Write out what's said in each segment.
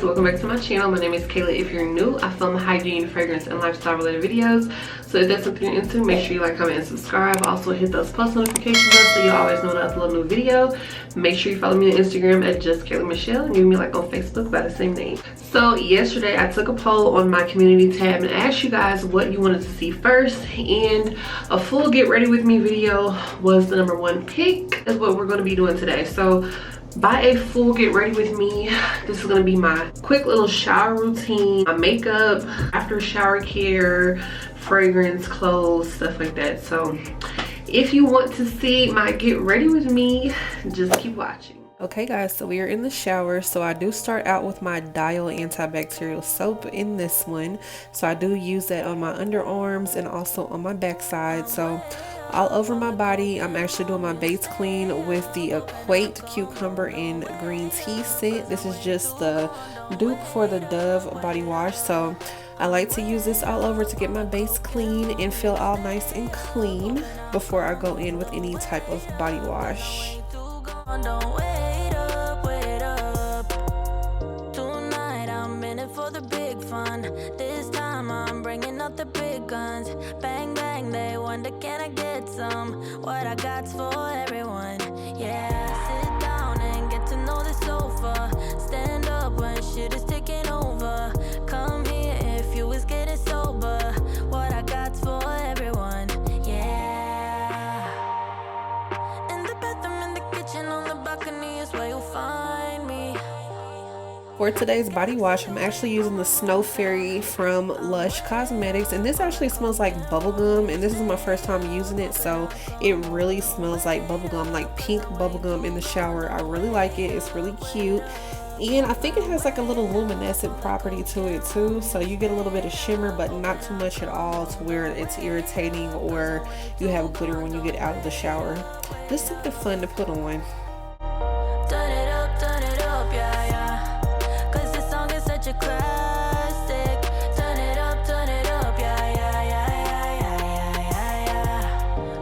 guys, welcome back to my channel. My name is Kayla. If you're new, I film hygiene, fragrance, and lifestyle related videos. So if that's something you're into, make sure you like, comment, and subscribe. Also hit those post notification buttons so you always know when I upload a new video. Make sure you follow me on Instagram at JustKaylaMichelle and give me a like on Facebook by the same name. So yesterday I took a poll on my community tab and asked you guys what you wanted to see first, and a full get ready with me video was the #1 pick. Is what we're going to be doing today. So by a full get ready with me, this is going to be my quick little shower routine, my makeup, after shower care, fragrance, clothes, stuff like that. So if you want to see my get ready with me, just keep watching. Okay guys, so we are in the shower. So I do start out with my Dial antibacterial soap in this one. So I do use that on my underarms and also on my backside. So all over my body, I'm actually doing my base clean with the Equate Cucumber and Green Tea scent. This is just the dupe for the Dove body wash. So I like to use this all over to get my base clean and feel all nice and clean before I go in with any type of body wash. Don't wait up. Tonight I'm in it for the big fun. This time I'm bringing out the big guns. Bang bang, they wonder can I get some? What I got's for everyone. Yeah, sit down and get to know the sofa. Stand up when shit is taking over. Come here if you was getting sober. What I got's for everyone. For today's body wash, I'm actually using the Snow Fairy from Lush Cosmetics, and this actually smells like bubblegum, and this is my first time using it, so it really smells like bubblegum, like pink bubblegum in the shower. I really like it. It's really cute, and I think it has like a little luminescent property to it too, so you get a little bit of shimmer but not too much at all to where it's irritating or you have glitter when you get out of the shower. Just something fun to put on. Turn it up, yeah. Cause this song is such a classic. Turn it up, yeah.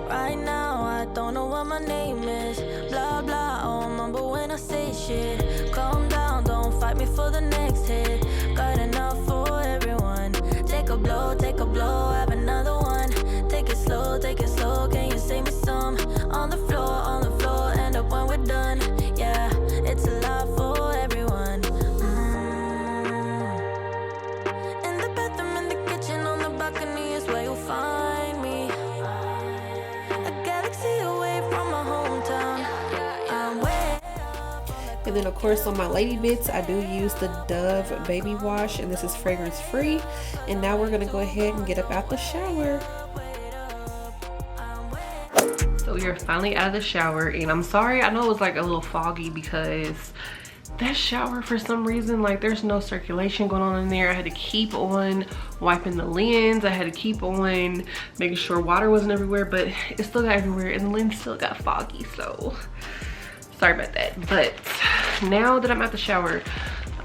Right now, I don't know what my name is. Blah, blah, I'll mumble when I say shit. Calm down, don't fight me for the next hit. Got enough for everyone. Take a blow, have another one. Take it slow, can you save me some? On the floor, end up when we're done. Yeah, it's a lot for everyone. In the bathroom, in the kitchen, on the balcony is where you'll find me. A galaxy away from my hometown. I'm way. And then of course on my lady bits, I do use the Dove baby wash, and this is fragrance free. And now we're gonna go ahead and get up out the shower. So we are finally out of the shower, and I'm sorry, I know it was like a little foggy because that shower, for some reason, like there's no circulation going on in there. I had to keep on wiping the lens. I had to keep on making sure water wasn't everywhere, but it still got everywhere and the lens still got foggy, so sorry about that. But now that I'm at the shower,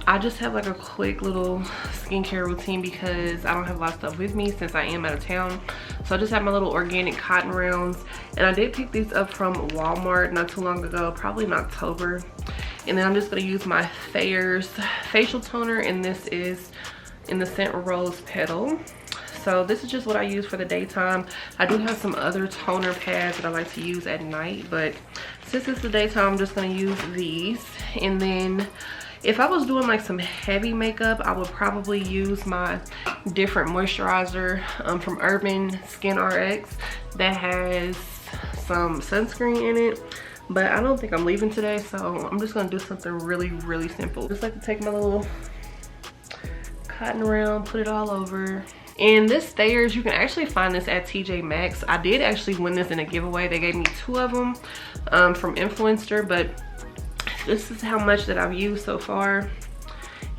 I just have like a quick little skincare routine because I don't have a lot of stuff with me since I am out of town. So I just have my little organic cotton rounds, and I did pick these up from Walmart not too long ago, probably in October. And then I'm just gonna use my Thayer's facial toner, and this is in the scent Rose Petal. So this is just what I use for the daytime. I do have some other toner pads that I like to use at night, but since it's the daytime, I'm just gonna use these. And then if I was doing like some heavy makeup, I would probably use my different moisturizer from Urban Skin RX that has some sunscreen in it. But I don't think I'm leaving today, so I'm just gonna do something really simple. Just like to take my little cotton round, put it all over. And this Thayer's, you can actually find this at TJ Maxx. I did actually win this in a giveaway. They gave me 2 of them from Influencer, but this is how much that I've used so far.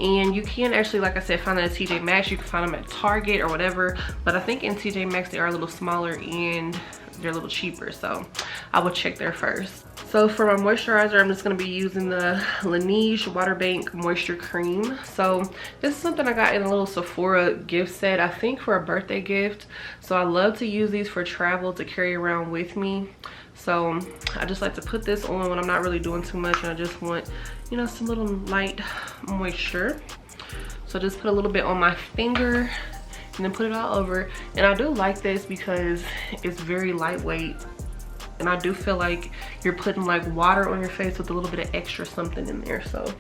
And you can actually, like I said, find them at TJ Maxx. You can find them at Target or whatever, but I think in TJ Maxx they are a little smaller and they're a little cheaper, so I will check there first. So for my moisturizer, I'm just going to be using the Laneige Water Bank Moisture Cream. So this is something I got in a little Sephora gift set, I think for a birthday gift. So I love to use these for travel to carry around with me. So I just like to put this on when I'm not really doing too much and I just want, you know, some little light moisture. So just put a little bit on my finger and then put it all over. And I do like this because it's very lightweight, and I do feel like you're putting like water on your face with a little bit of extra something in there, so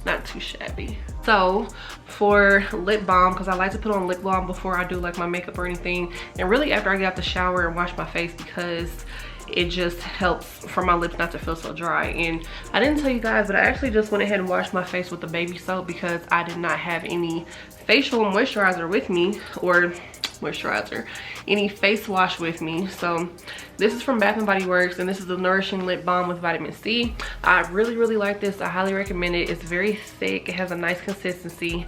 not too shabby. So for lip balm, because I like to put on lip balm before I do like my makeup or anything, and really after I get out the shower and wash my face, because it just helps for my lips not to feel so dry. And I didn't tell you guys, but I actually just went ahead and washed my face with the baby soap because I did not have any facial moisturizer with me, or any face wash with me. So this is from Bath & Body Works, and this is the Nourishing Lip Balm with vitamin C. I really like this. I highly recommend it. It's very thick, it has a nice consistency,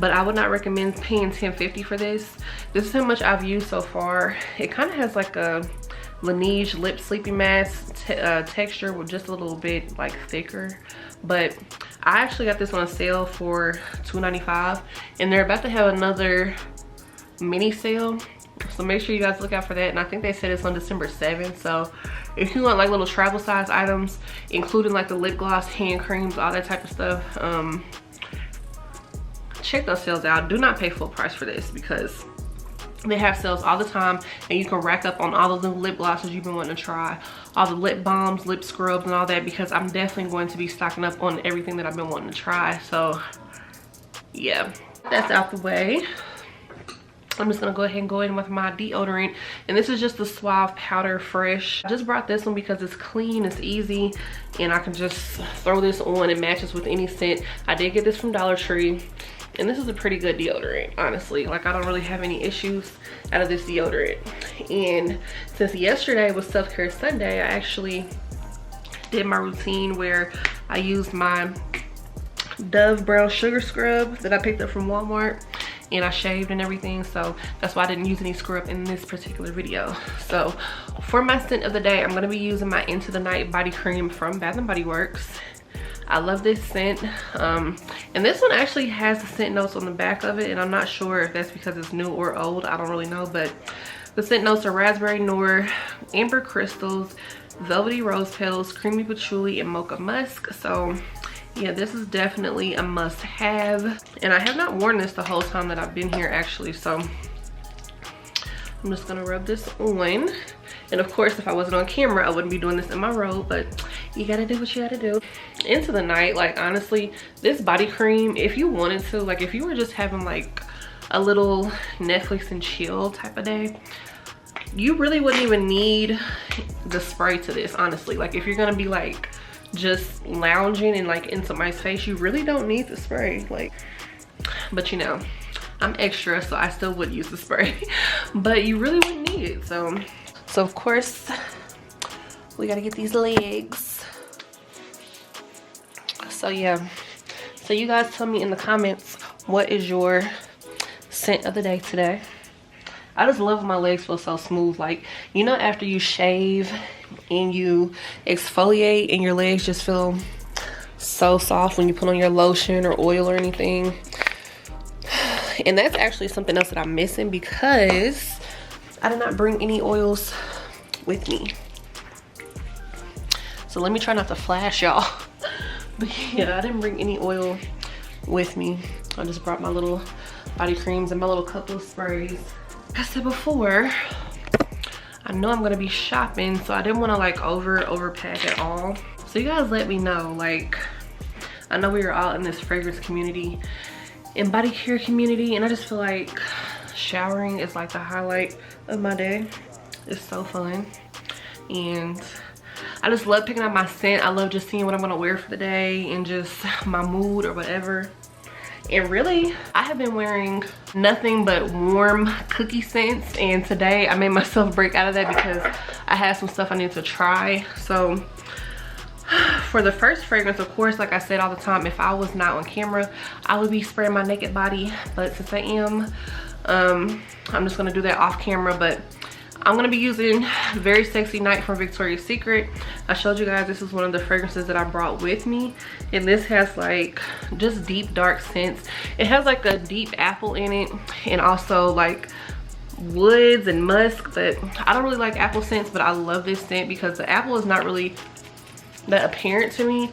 but I would not recommend paying $10.50 for this. This is how much I've used so far. It kind of has like a Laneige lip sleeping mask texture with just a little bit like thicker, but I actually got this on a sale for $2.95, and they're about to have another mini sale, so make sure you guys look out for that. And I think they said it's on December 7th, so if you want like little travel size items, including like the lip gloss, hand creams, all that type of stuff, check those sales out. Do not pay full price for this because they have sales all the time, and you can rack up on all of the lip glosses you've been wanting to try, all the lip balms, lip scrubs, and all that, because I'm definitely going to be stocking up on everything that I've been wanting to try. So yeah, that's out the way. I'm just gonna go ahead and go in with my deodorant, and this is just the Suave Powder Fresh. I just brought this one because it's clean, it's easy, and I can just throw this on. It matches with any scent. I did get this from Dollar Tree, and this is a pretty good deodorant, honestly. Like, I don't really have any issues out of this deodorant. And since yesterday was Self-Care Sunday, I actually did my routine where I used my Dove Brown Sugar Scrub that I picked up from Walmart, and I shaved and everything, so that's why I didn't use any scrub in this particular video. So for my scent of the day, I'm gonna be using my Into the Night body cream from Bath & Body Works. I love this scent, and this one actually has the scent notes on the back of it, and I'm not sure if that's because it's new or old. I don't really know, but the scent notes are raspberry noir, amber crystals, velvety rose petals, creamy patchouli, and mocha musk. So yeah, this is definitely a must-have, and I have not worn this the whole time that I've been here actually, so I'm just gonna rub this on. And of course, if I wasn't on camera, I wouldn't be doing this in my robe, but you gotta do what you gotta do. Into the Night, like, honestly, this body cream, if you wanted to, like, if you were just having like a little Netflix and chill type of day, you really wouldn't even need the spray to this, honestly. Like, if you're gonna be like just lounging and like in somebody's face, you really don't need the spray. Like, but you know, I'm extra, so I still would use the spray, but you really wouldn't need it. So of course we gotta get these legs. So yeah, so you guys tell me in the comments, what is your scent of the day today? I just love when my legs feel so smooth. Like, you know, after you shave and you exfoliate and your legs just feel so soft when you put on your lotion or oil or anything. And that's actually something else that I'm missing, because I did not bring any oils with me. So let me try not to flash y'all. But yeah, I didn't bring any oil with me. I just brought my little body creams and my little couple of sprays. Like I said before, I know I'm gonna be shopping, so I didn't want to like overpack at all. So you guys let me know. Like, I know we are all in this fragrance community and body care community, and I just feel like showering is like the highlight of my day. It's so fun, and I just love picking out my scent. I love just seeing what I'm gonna wear for the day and just my mood or whatever. And really, I have been wearing nothing but warm cookie scents, and today I made myself break out of that because I had some stuff I need to try. So for the first fragrance, of course, like I said all the time, if I was not on camera, I would be spraying my naked body, but since I am, I'm just gonna do that off camera. But I'm gonna be using Very Sexy Night from Victoria's Secret. I showed you guys this is one of the fragrances that I brought with me, and this has like just deep dark scents. It has like a deep apple in it, and also like woods and musk, but I don't really like apple scents, but I love this scent because the apple is not really that apparent to me.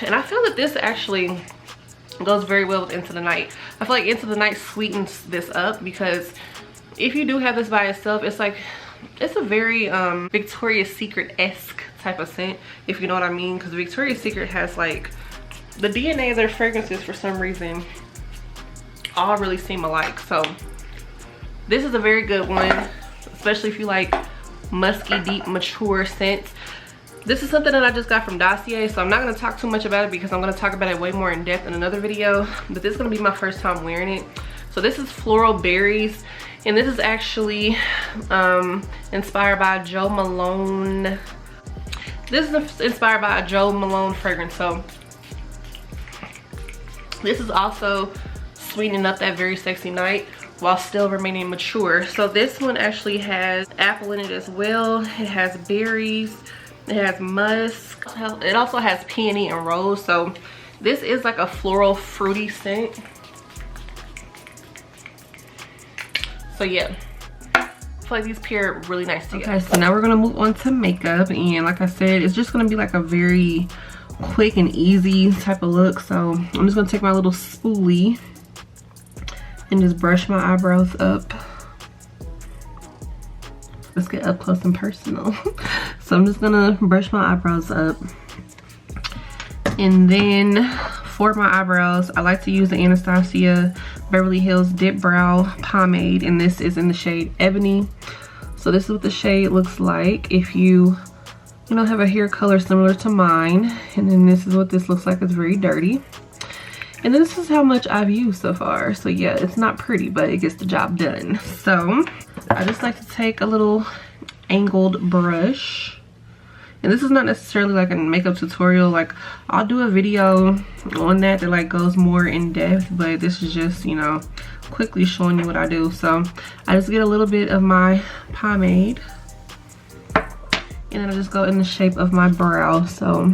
And I feel that this actually goes very well with Into the Night. I feel like Into the Night sweetens this up, because if you do have this by itself, it's like, it's a very Victoria's Secret-esque type of scent, if you know what I mean, because Victoria's Secret has like, the DNA of their fragrances for some reason all really seem alike. So this is a very good one, especially if you like musky, deep, mature scents. This is something that I just got from Dossier, so I'm not going to talk too much about it because I'm going to talk about it way more in depth in another video, but this is going to be my first time wearing it. So this is Floral Berries, and this is actually inspired by Joe Malone. This is inspired by a Joe Malone fragrance. So this is also sweetening up that very sexy night while still remaining mature. So this one actually has apple in it as well. It has berries. It has musk. It also has peony and rose. So this is like a floral fruity scent. So yeah, I feel like these pair really nice together. Okay, so now we're gonna move on to makeup, and like I said, it's just gonna be like a very quick and easy type of look. So I'm just gonna take my little spoolie and just brush my eyebrows up. Let's get up close and personal. So I'm just gonna brush my eyebrows up, and then for my eyebrows, I like to use the Anastasia Beverly Hills Dip Brow Pomade, and this is in the shade Ebony. So this is what the shade looks like if you know, have a hair color similar to mine. And then this is what this looks like. It's very dirty. And this is how much I've used so far. So yeah, it's not pretty, but it gets the job done. So I just like to take a little angled brush. And this is not necessarily like a makeup tutorial. Like, I'll do a video on that like goes more in depth, but this is just, you know, quickly showing you what I do. So I just get a little bit of my pomade, and then I just go in the shape of my brow. So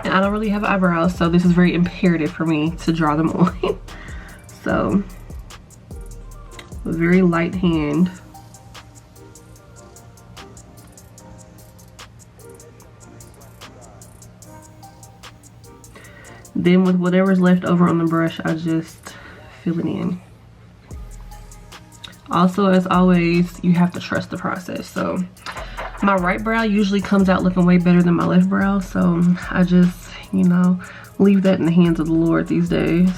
I don't really have eyebrows, so this is very imperative for me to draw them on. So, a very light hand. Then with whatever's left over on the brush, I just fill it in. Also, as always, you have to trust the process. So my right brow usually comes out looking way better than my left brow, so I just, you know, leave that in the hands of the Lord these days.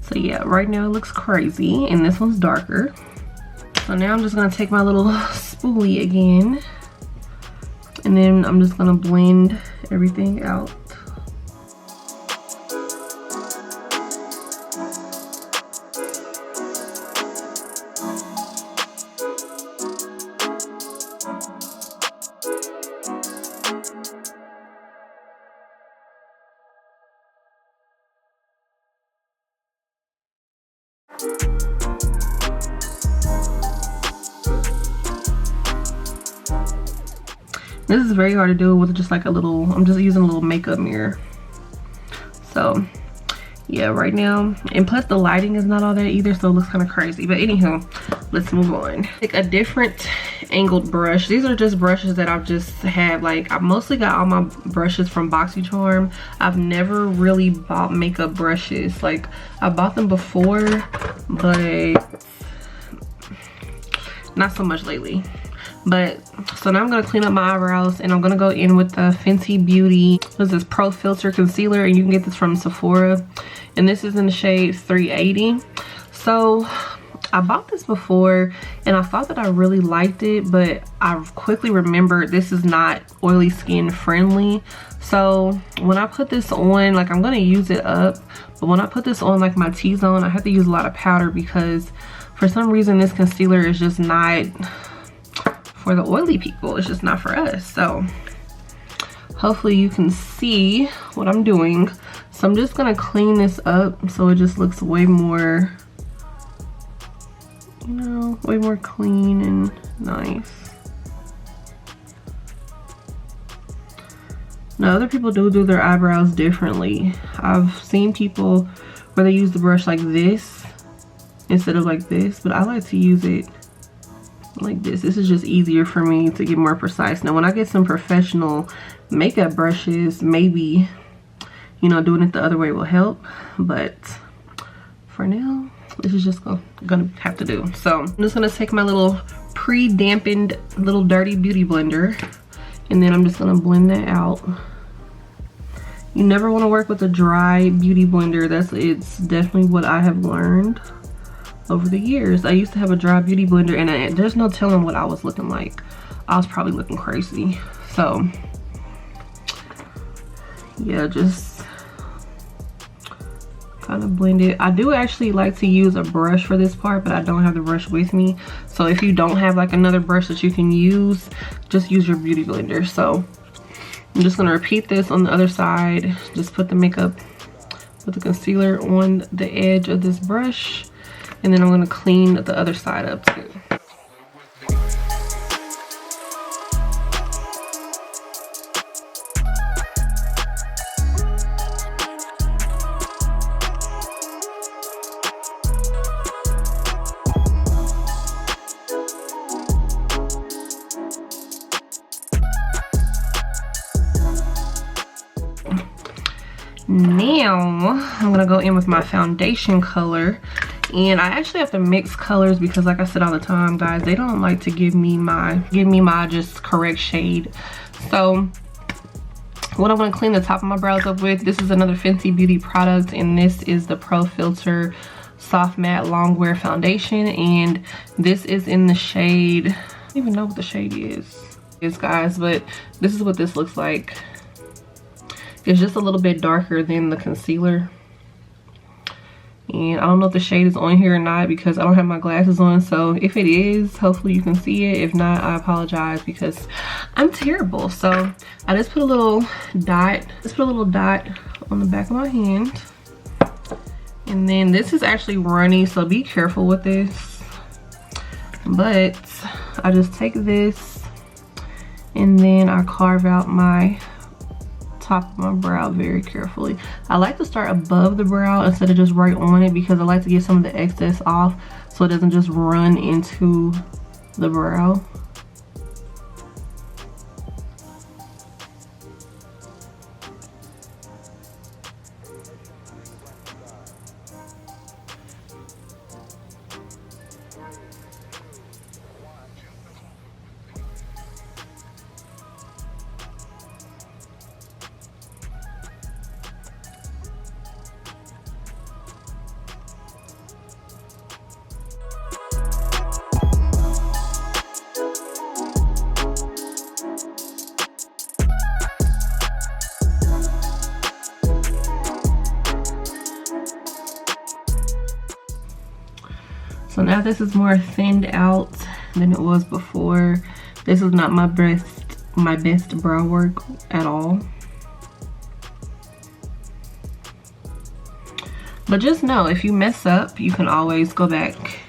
So yeah, right now it looks crazy, and this one's darker. So now I'm just gonna take my little spoolie again, and then I'm just gonna blend everything out. This is very hard to do with just like a little, I'm just using a little makeup mirror. So yeah, right now, and plus the lighting is not all that either, so it looks kind of crazy. But anywho, let's move on. Take a different angled brush. These are just brushes that I've just had. Like, I mostly got all my brushes from BoxyCharm. I've never really bought makeup brushes. Like, I bought them before, but not so much lately. But so now I'm gonna clean up my eyebrows, and I'm gonna go in with the Fenty Beauty, what is this, Pro Filter Concealer, and you can get this from Sephora, and this is in the shade 380. So I bought this before and I thought that I really liked it, but I quickly remembered this is not oily skin friendly. So when I put this on, like, I'm gonna use it up, but when I put this on like my T-zone, I have to use a lot of powder because for some reason this concealer is just not for the oily people. It's just not for us. So hopefully you can see what I'm doing. So I'm just gonna clean this up so it just looks way more, you know, way more clean and nice. Now other people do their eyebrows differently. I've seen people where they use the brush like this instead of like this, but I like to use it like this. This is just easier for me to get more precise. Now when I get some professional makeup brushes, maybe, you know, doing it the other way will help, but for now this is just gonna have to do. So I'm just gonna take my little pre-dampened little dirty beauty blender, and then I'm just gonna blend that out. You never want to work with a dry beauty blender. It's definitely what I have learned over the years. I used to have a dry beauty blender, and there's no telling what I was looking like. I was probably looking crazy. So yeah, just kind of blend it. I do actually like to use a brush for this part, but I don't have the brush with me. So if you don't have like another brush that you can use, just use your beauty blender. So I'm just gonna repeat this on the other side. Just put the makeup, put the concealer on the edge of this brush, and then I'm gonna clean the other side up too. Now I'm gonna go in with my foundation color, and I actually have to mix colors because, like I said all the time, guys, they don't like to give me my just correct shade. So what I'm gonna clean the top of my brows up with, this is another Fenty Beauty product, and this is the Pro Filter Soft Matte Longwear Foundation, and this is in the shade, I don't even know what the shade is guys, but this is what this looks like. It's just a little bit darker than the concealer, and I don't know if the shade is on here or not because I don't have my glasses on. So if it is, hopefully you can see it. If not, I apologize because I'm terrible. So I just put a little dot, on the back of my hand, and then this is actually runny, so be careful with this. But I just take this and then I carve out my top of my brow very carefully. I like to start above the brow instead of just right on it because I like to get some of the excess off so it doesn't just run into the brow. So now this is more thinned out than it was before. This is not my best brow work at all. But just know, if you mess up, you can always go back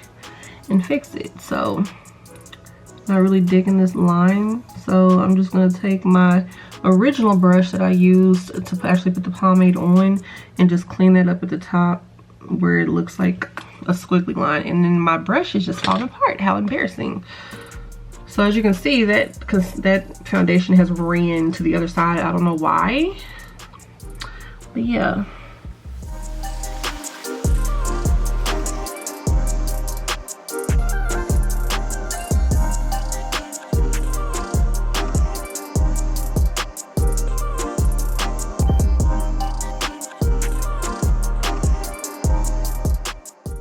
and fix it. So not really digging this line. So I'm just gonna take my original brush that I used to actually put the pomade on and just clean that up at the top where it looks like a squiggly line, and then my brush is just falling apart. How embarrassing. So as you can see, that foundation has ran to the other side. I don't know why, but yeah.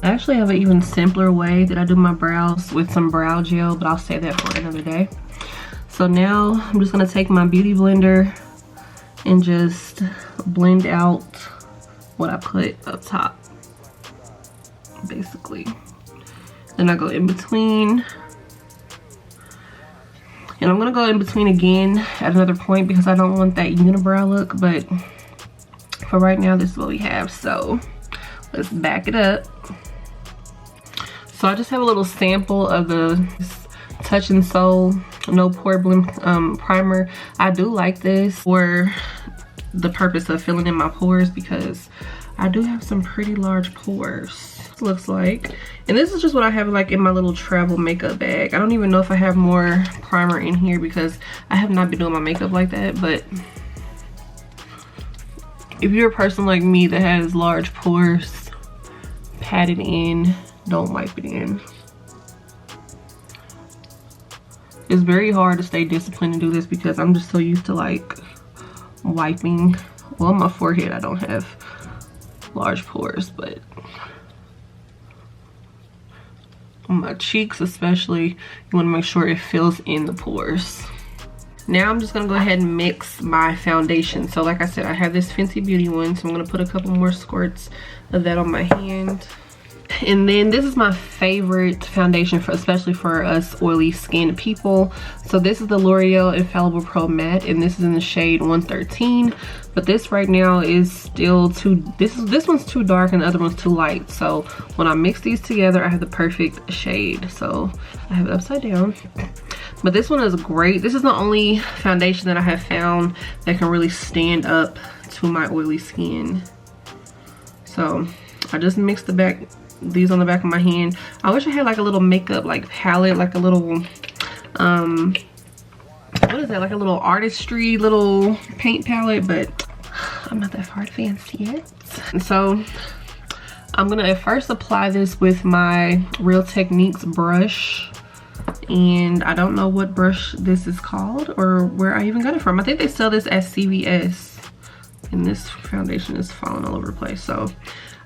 I actually have an even simpler way that I do my brows with some brow gel, but I'll save that for another day. So now I'm just gonna take my beauty blender and just blend out what I put up top, basically. Then I go in between And I'm gonna go in between again at another point because I don't want that unibrow look, but for right now this is what we have. So let's back it up. So I just have a little sample of the Touch and Soul No Pore Blend primer. I do like this for the purpose of filling in my pores because I do have some pretty large pores. It looks like, and this is just what I have like in my little travel makeup bag. I don't even know if I have more primer in here because I have not been doing my makeup like that. But if you're a person like me that has large pores, pat it in, don't wipe it in. It's very hard to stay disciplined and do this because I'm just so used to like wiping. Well, on my forehead I don't have large pores, but on my cheeks especially, you want to make sure it fills in the pores. Now I'm just gonna go ahead and mix my foundation. So like I said, I have this Fenty Beauty one, so I'm gonna put a couple more squirts of that on my hand. And then this is my favorite foundation for, especially for us oily skinned people. So this is the L'Oreal Infallible Pro Matte, and this is in the shade 113. But this right now is still too, this one's too dark and the other one's too light. So when I mix these together, I have the perfect shade. So I have it upside down. But this one is great. This is the only foundation that I have found that can really stand up to my oily skin. So I just mixed these on the back of my hand. I wish I had like a little makeup like palette, like a little what is that, like a little artistry little paint palette, but I'm not that far advanced yet. And so I'm gonna at first apply this with my Real Techniques brush, and I don't know what brush this is called or where I even got it from. I think they sell this at CVS, and this foundation is falling all over the place. So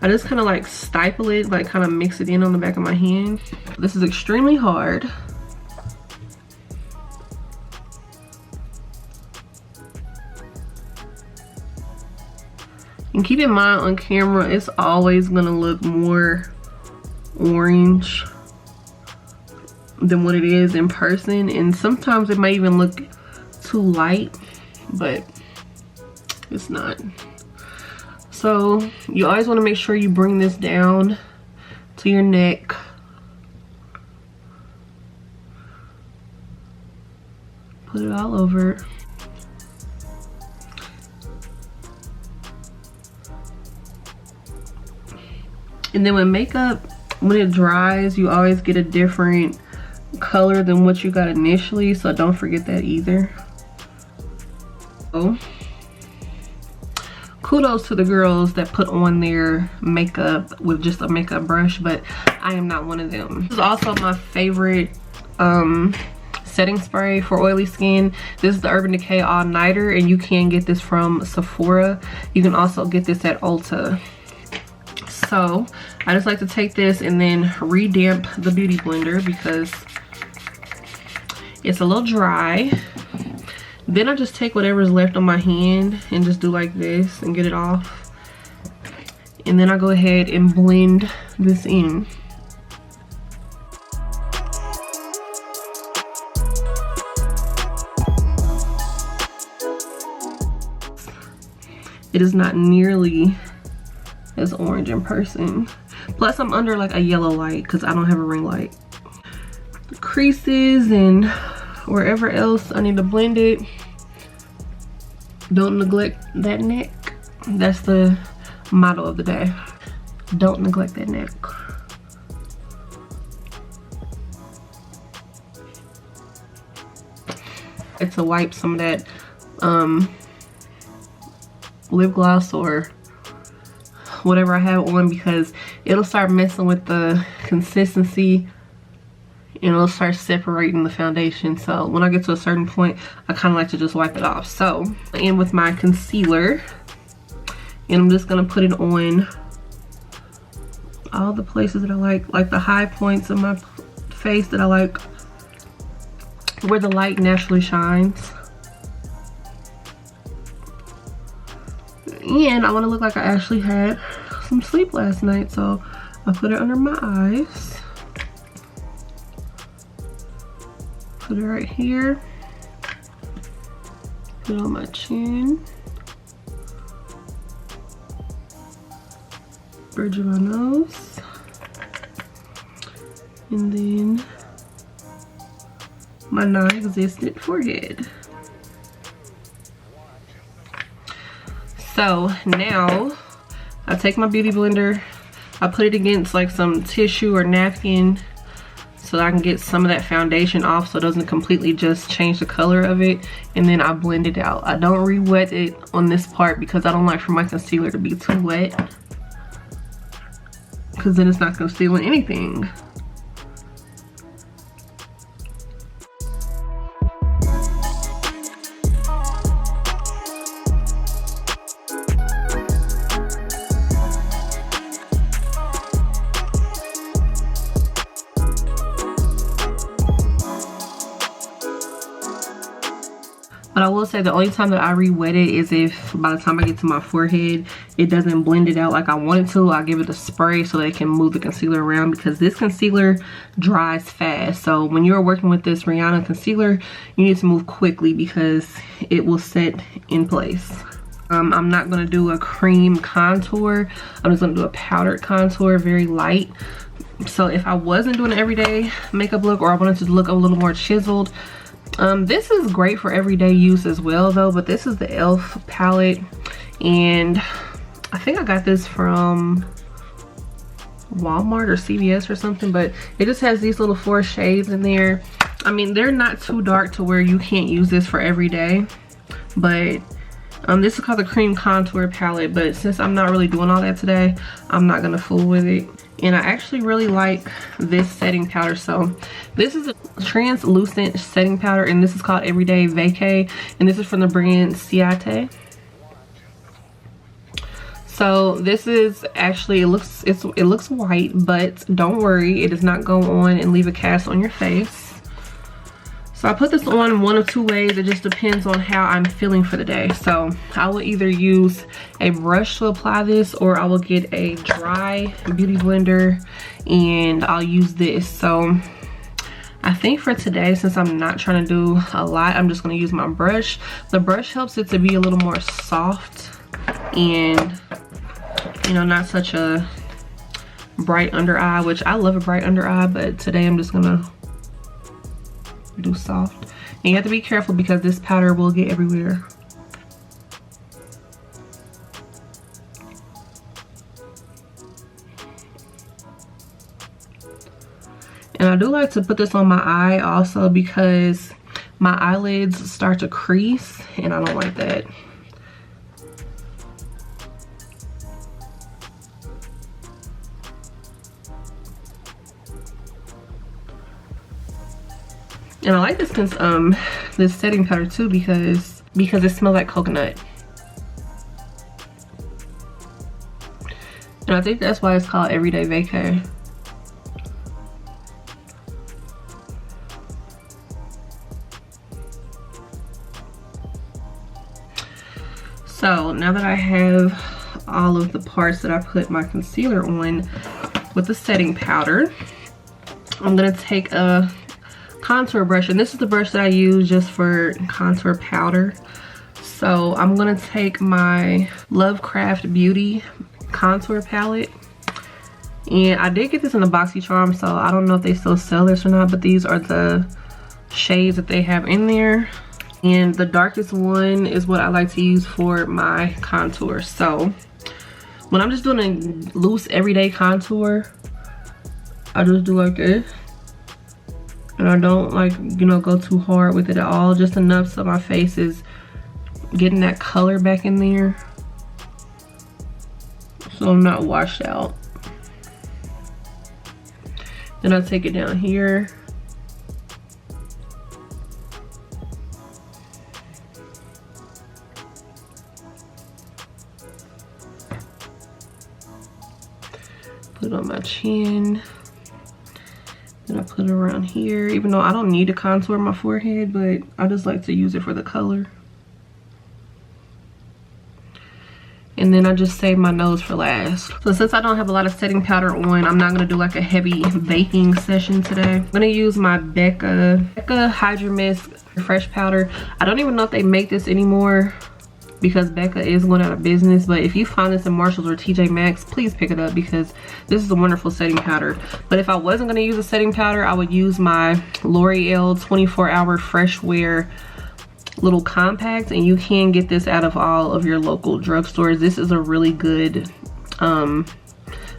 I just kind of like stipple it, like kind of mix it in on the back of my hand. This is extremely hard. And keep in mind, on camera, it's always gonna look more orange than what it is in person. And sometimes it might even look too light, but it's not. So you always want to make sure you bring this down to your neck. Put it all over. And then with makeup, when it dries, you always get a different color than what you got initially, so don't forget that either. So kudos to the girls that put on their makeup with just a makeup brush, but I am not one of them. This is also my favorite setting spray for oily skin. This is the Urban Decay All Nighter, and you can get this from Sephora. You can also get this at Ulta. So I just like to take this and then re-damp the beauty blender because it's a little dry. Then I just take whatever's left on my hand and just do like this and get it off. And then I go ahead and blend this in. It is not nearly as orange in person. Plus I'm under like a yellow light because I don't have a ring light. The creases and wherever else I need to blend it. Don't neglect that neck. That's the motto of the day. Don't neglect that neck. It's to wipe some of that lip gloss or whatever I have on, because it'll start messing with the consistency and it'll start separating the foundation. So when I get to a certain point, I kind of like to just wipe it off. So I end with my concealer, and I'm just gonna put it on all the places that I like the high points of my face that I like, where the light naturally shines. And I want to look like I actually had some sleep last night, so I put it under my eyes. Put it right here. Put it on my chin. Bridge of my nose. And then my non-existent forehead. So now I take my beauty blender, I put it against like some tissue or napkin so that I can get some of that foundation off so it doesn't completely just change the color of it, and then I blend it out. I don't re-wet it on this part because I don't like for my concealer to be too wet, because then it's not concealing anything. But I will say the only time that I re-wet it is if by the time I get to my forehead, it doesn't blend it out like I want it to. I give it a spray so that it can move the concealer around, because this concealer dries fast. So when you're working with this Rihanna concealer, you need to move quickly because it will set in place. I'm not going to do a cream contour. I'm just going to do a powdered contour, very light. So if I wasn't doing an everyday makeup look, or I wanted to look a little more chiseled, this is great for everyday use as well though. But this is the e.l.f. palette, and I think I got this from Walmart or CVS or something, but it just has these little 4 shades in there. I mean, they're not too dark to where you can't use this for every day, but this is called the cream contour palette. But since I'm not really doing all that today, I'm not gonna fool with it. And I actually really like this setting powder. So this is a translucent setting powder, and this is called Everyday Vacay, and this is from the brand Ciate. So this is actually, it looks white, but don't worry, it does not go on and leave a cast on your face. So I put this on one of 2 ways. It just depends on how I'm feeling for the day. So I will either use a brush to apply this, or I will get a dry beauty blender and I'll use this. So I think for today, since I'm not trying to do a lot, I'm just going to use my brush. The brush helps it to be a little more soft and, you know, not such a bright under eye, which I love a bright under eye, but today I'm just going to do soft. And you have to be careful because this powder will get everywhere. And I do like to put this on my eye also because my eyelids start to crease and I don't like that. And I like this this setting powder too because it smells like coconut. And I think that's why it's called Everyday Vacay. So now that I have all of the parts that I put my concealer on with the setting powder, I'm gonna take a contour brush, and this is the brush that I use just for contour powder. So I'm gonna take my Lovecraft Beauty contour palette, and I did get this in the BoxyCharm, so I don't know if they still sell this or not, but these are the shades that they have in there, and the darkest one is what I like to use for my contour. So when I'm just doing a loose everyday contour, I just do like this. And I don't like, you know, go too hard with it at all. Just enough so my face is getting that color back in there, so I'm not washed out. Then I'll take it down here. Put it on my chin. Then I put it around here, even though I don't need to contour my forehead, but I just like to use it for the color. and then I just save my nose for last. So since I don't have a lot of setting powder on, I'm not gonna do like a heavy baking session today. I'm gonna use my Becca Hydra Mist Fresh Powder. I don't even know if they make this anymore because Becca is going out of business, but if you find this in Marshalls or TJ Maxx, please pick it up because this is a wonderful setting powder. But if I wasn't going to use a setting powder, I would use my L'Oreal 24-hour Fresh Wear little compact, and you can get this out of all of your local drugstores. This is a really good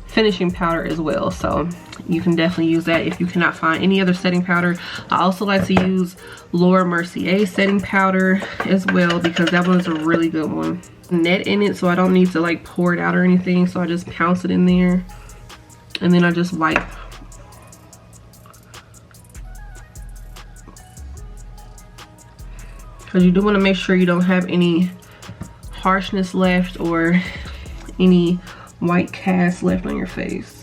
finishing powder as well, so you can definitely use that if you cannot find any other setting powder. I also like to use Laura Mercier setting powder as well because that one is a really good one. Net in it, so I don't need to like pour it out or anything, so I just pounce it in there and then I just wipe. Because you do want to make sure you don't have any harshness left or any white cast left on your face.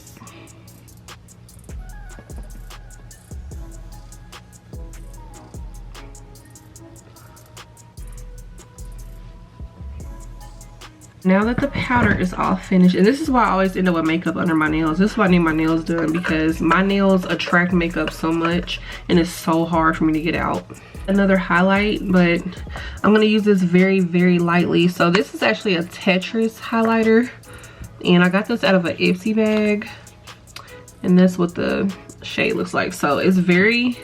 Now that the powder is all finished, and this is why I always end up with makeup under my nails. This is why I need my nails done because my nails attract makeup so much and it's so hard for me to get out. Another highlight, but I'm gonna use this very, very lightly. So this is actually a Tetris highlighter, and I got this out of an Ipsy bag, and that's what the shade looks like. So it's very,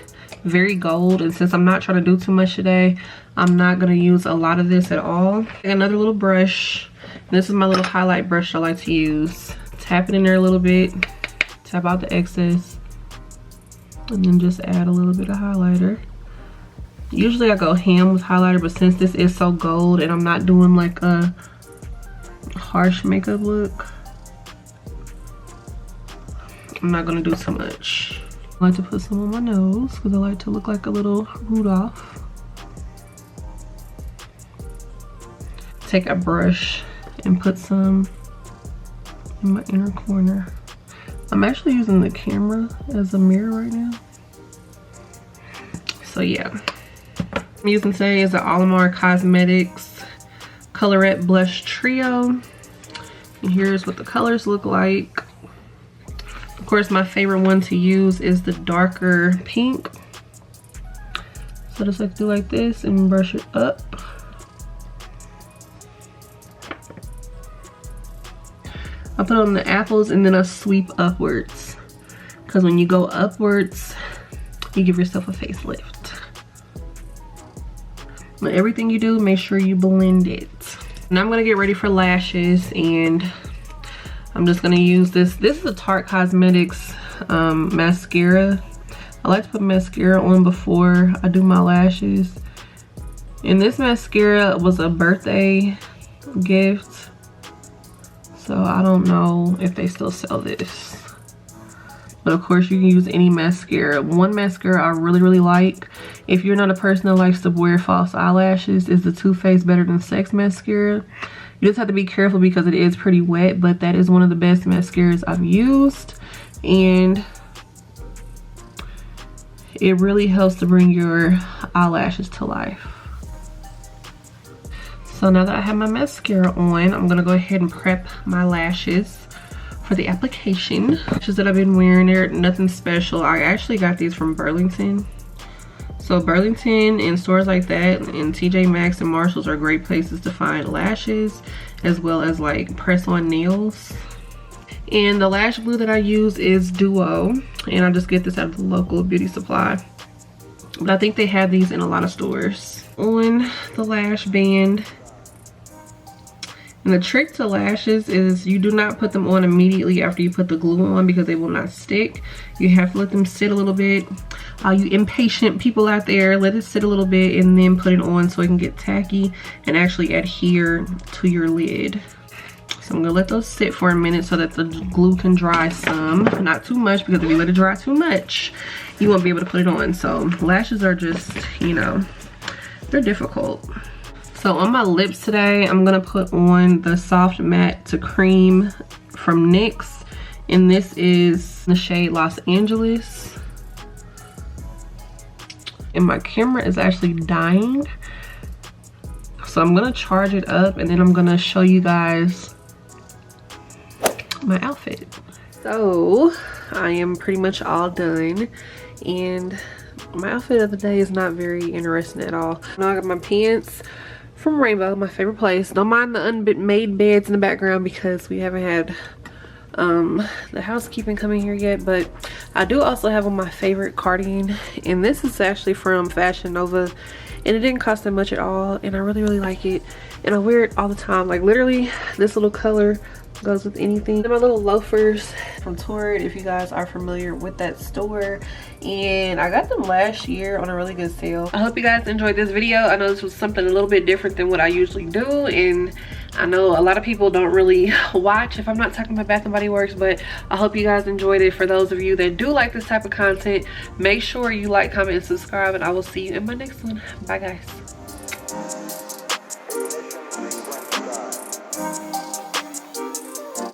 very gold, and since I'm not trying to do too much today, I'm not gonna use a lot of this at all. Another little brush. This is my little highlight brush I like to use. Tap it in there a little bit, tap out the excess, and then just add a little bit of highlighter. Usually I go ham with highlighter, but since this is so gold and I'm not doing like a harsh makeup look, I'm not gonna do too much. I like to put some on my nose because I like to look like a little Rudolph. Take a brush and put some in my inner corner. I'm actually using the camera as a mirror right now. So yeah. I'm using today is the Alamar Cosmetics Colorette Blush Trio. And here's what the colors look like. Of course, my favorite one to use is the darker pink. So just like do like this and brush it up. I put on the apples and then I sweep upwards. Because when you go upwards, you give yourself a facelift. But everything you do, make sure you blend it. Now I'm gonna get ready for lashes, and I'm just gonna use this. This is a Tarte Cosmetics mascara. I like to put mascara on before I do my lashes. And this mascara was a birthday gift, so I don't know if they still sell this. But of course you can use any mascara. One mascara I really, really like, if you're not a person that likes to wear false eyelashes, is the Too Faced Better Than Sex mascara. You just have to be careful because it is pretty wet, but that is one of the best mascaras I've used. And it really helps to bring your eyelashes to life. So now that I have my mascara on, I'm gonna go ahead and prep my lashes for the application. Lashes that I've been wearing, they're nothing special. I actually got these from Burlington. So Burlington and stores like that and TJ Maxx and Marshalls are great places to find lashes, as well as like press-on nails. And the lash glue that I use is Duo, and I just get this out of the local beauty supply. But I think they have these in a lot of stores. On the lash band. And the trick to lashes is you do not put them on immediately after you put the glue on because they will not stick. You have to let them sit a little bit. You impatient people out there, let it sit a little bit and then put it on so it can get tacky and actually adhere to your lid. So I'm gonna let those sit for a minute so that the glue can dry some. Not too much, because if you let it dry too much, you won't be able to put it on. So lashes are just, you know, they're difficult. So on my lips today, I'm gonna put on the Soft Matte to Cream from NYX. And this is the shade Los Angeles. And my camera is actually dying. So I'm gonna charge it up and then I'm gonna show you guys my outfit. So I am pretty much all done, and my outfit of the day is not very interesting at all. Now I got my pants from Rainbow, my favorite place. Don't mind the unmade beds in the background because we haven't had the housekeeping coming here yet, but I do also have on my favorite cardigan, and this is actually from Fashion Nova, and it didn't cost that much at all, and I really like it, and I wear it all the time. Like literally this little color goes with anything. And my little loafers from Torrid, if you guys are familiar with that store, and I got them last year on a really good sale. I hope you guys enjoyed this video. I know this was something a little bit different than what I usually do, and I know a lot of people don't really watch if I'm not talking about Bath and Body Works, but I hope you guys enjoyed it. For those of you that do like this type of content, make sure you like, comment, and subscribe, and I will see you in my next one. Bye guys.